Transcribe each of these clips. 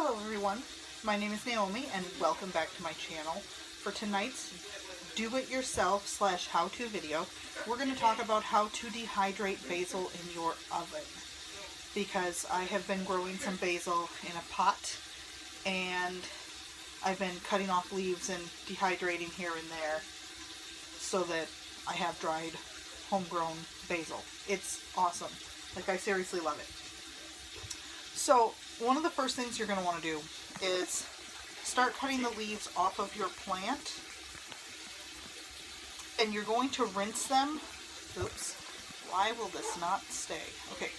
Hello everyone, my name is Naomi and welcome back to my channel. For tonight's do-it-yourself / how-to video, we're going to talk about how to dehydrate basil in your oven. Because I have been growing some basil in a pot and I've been cutting off leaves and dehydrating here and there so that I have dried homegrown basil. It's awesome. Like, I seriously love it. So one of the first things you're going to want to do is start cutting the leaves off of your plant, and you're going to rinse them. Oops, why will this not stay? Okay,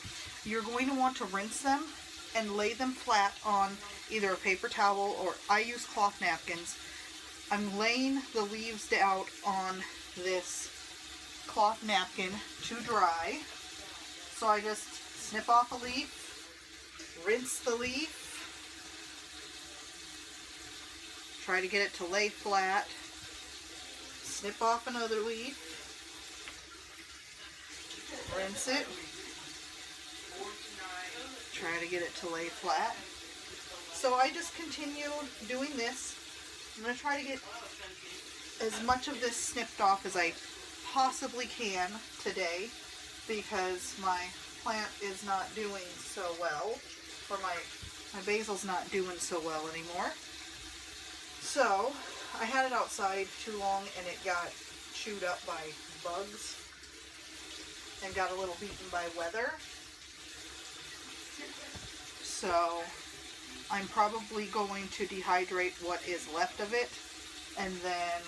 you're going to want to rinse them and lay them flat on either a paper towel, or I use cloth napkins. I'm laying the leaves out on this cloth napkin to dry. So I just snip off a leaf, rinse the leaf, try to get it to lay flat, snip off another leaf, rinse it, try to get it to lay flat. So I just continue doing this. I'm going to try to get as much of this snipped off as I possibly can today, because my plant is not doing so well, or my basil's not doing so well anymore. So I had it outside too long and it got chewed up by bugs and got a little beaten by weather. So I'm probably going to dehydrate what is left of it and then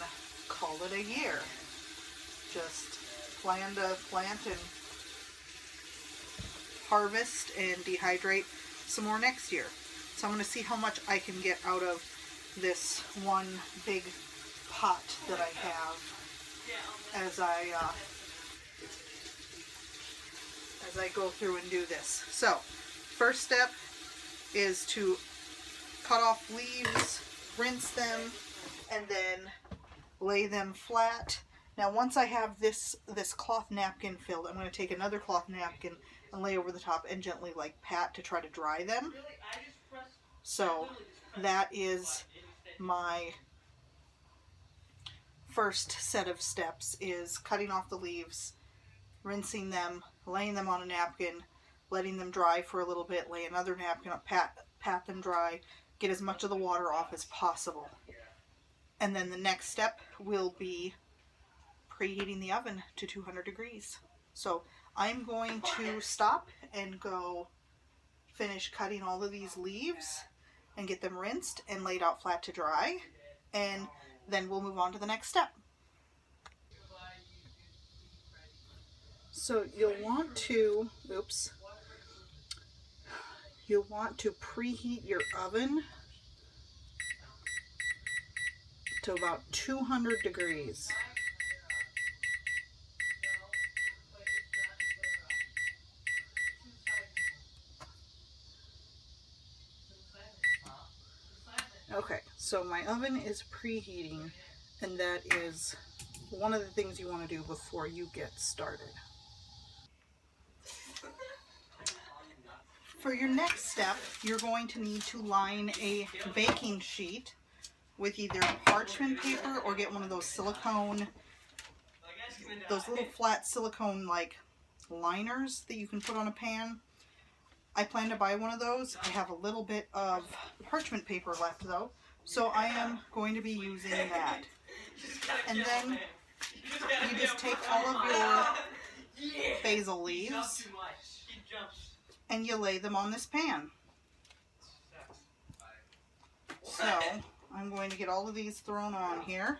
call it a year. Just plan to plant and harvest and dehydrate some more next year. So I'm going to see how much I can get out of this one big pot that I have as I go through and do this. So first step is to cut off leaves, rinse them, and then lay them flat. Now once I have this cloth napkin filled, I'm going to take another cloth napkin and lay over the top and gently like pat to try to dry them. So that is my first set of steps, is cutting off the leaves, rinsing them, laying them on a napkin, letting them dry for a little bit, lay another napkin up, pat them dry, get as much of the water off as possible. And then the next step will be preheating the oven to 200 degrees. So I'm going to stop and go finish cutting all of these leaves and get them rinsed and laid out flat to dry, and then we'll move on to the next step. So you'll want to preheat your oven to about 200 degrees. Okay, so my oven is preheating, and that is one of the things you want to do before you get started. For your next step, you're going to need to line a baking sheet with either parchment paper or get one of those silicone, those little flat silicone like liners that you can put on a pan. I plan to buy one of those. I have a little bit of parchment paper left though, so I am going to be using that. And then you just take all of your basil leaves and you lay them on this pan. So I'm going to get all of these thrown on here.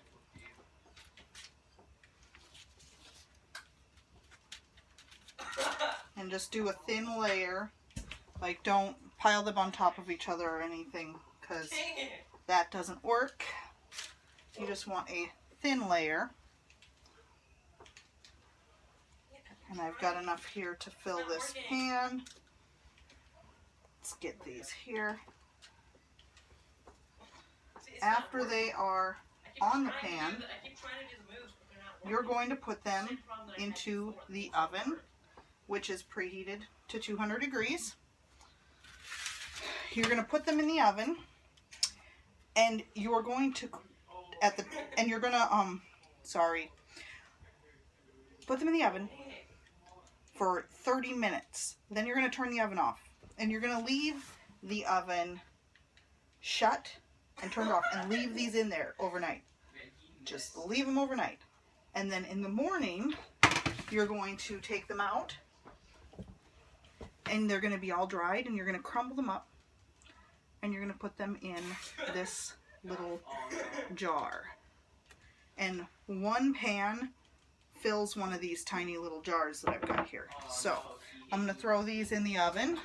And just do a thin layer. Like, don't pile them on top of each other or anything, because that doesn't work. You just want a thin layer. And I've got enough here to fill this pan. Let's get these here. After they are on the pan, you're going to put them into the oven, which is preheated to 200 degrees. you're going to put them in the oven, and you're going to put them in the oven for 30 minutes. Then you're going to turn the oven off, and you're going to leave the oven shut and turned off, and leave these in there overnight. Just leave them overnight. And then in the morning, you're going to take them out, and they're going to be all dried, and you're going to crumble them up, and you're going to put them in this little jar. And one pan fills one of these tiny little jars that I've got here. So I'm going to throw these in the oven.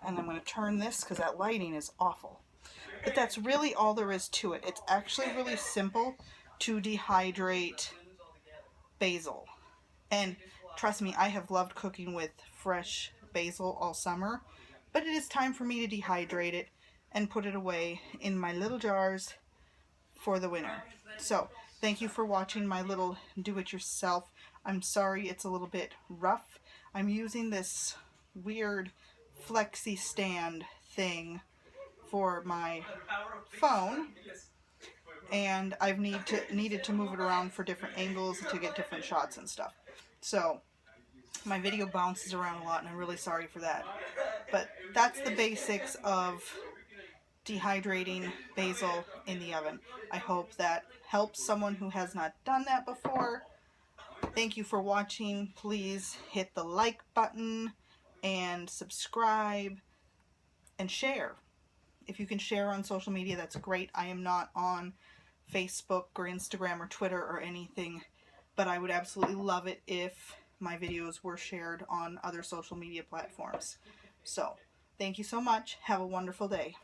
And I'm going to turn this because that lighting is awful. But that's really all there is to it. It's actually really simple to dehydrate basil. And trust me, I have loved cooking with fresh basil all summer. But it is time for me to dehydrate it and put it away in my little jars for the winter. So thank you for watching my little do-it-yourself. I'm sorry it's a little bit rough. I'm using this weird flexi stand thing for my phone, and I've needed to move it around for different angles to get different shots and stuff. So my video bounces around a lot, and I'm really sorry for that. But that's the basics of dehydrating basil in the oven. I hope that helps someone who has not done that before. Thank you for watching. Please hit the like button and subscribe and share. If you can share on social media, that's great. I am not on Facebook or Instagram or Twitter or anything, but I would absolutely love it if my videos were shared on other social media platforms. So, thank you so much. Have a wonderful day.